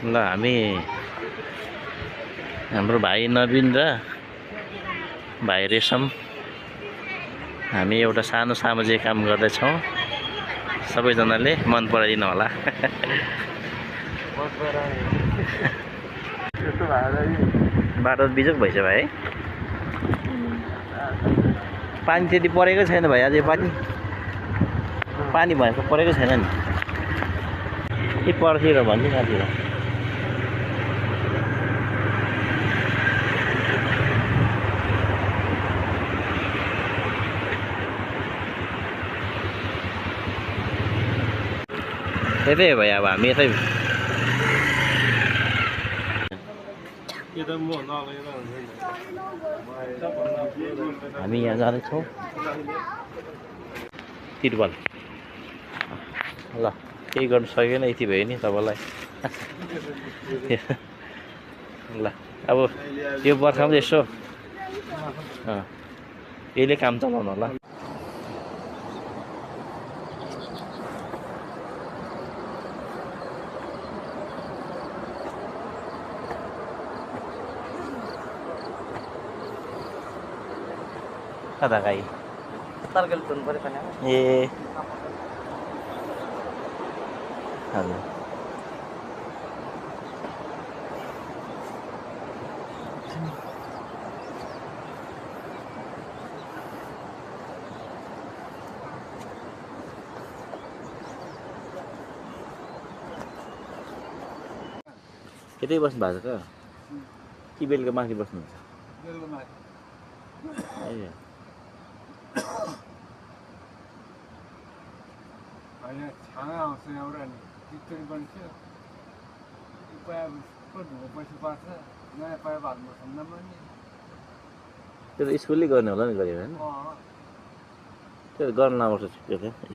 ल हामी हाम्रो भाइ नवीन र भाइ रेशम हामी एउटा सानो सामाजिक काम गर्दैछौँ। सबैजनाले मन पराइदिनु होला। बाटो बिजोक भइसक्यो भाइ। पानी त्यति परेको छैन भाइ, अझै पानी भएको परेको छैन नि। के पर्तिर भन्नु कहाँतिर? यतै हो भाइ, अब हामी यतै हामी यहाँ जाँदैछौँ तिरुपल। ल केही गर्नु सकेन, यति भयो नि तपाईँलाई। ल अब यो बर्खामा चाहिँ यसो यहीले काम चलाउनु होला। कता गाई तरकारी धुनु पर्यो भने ए हजुर। यतै बस्नु भएको छ कि बेलुका माथि बस्नुहुन्छ? ए छाना आउँछ एउटा नि चित्तरी बन्छ पाइपको ढुङ्गा पैसा पार्छ नयाँ पाइप हाल्नु खण्डमा नि त्यो त स्कुलले गर्ने होला नि गरेर होइन? त्यो गर्न नपर्छ त्यो त।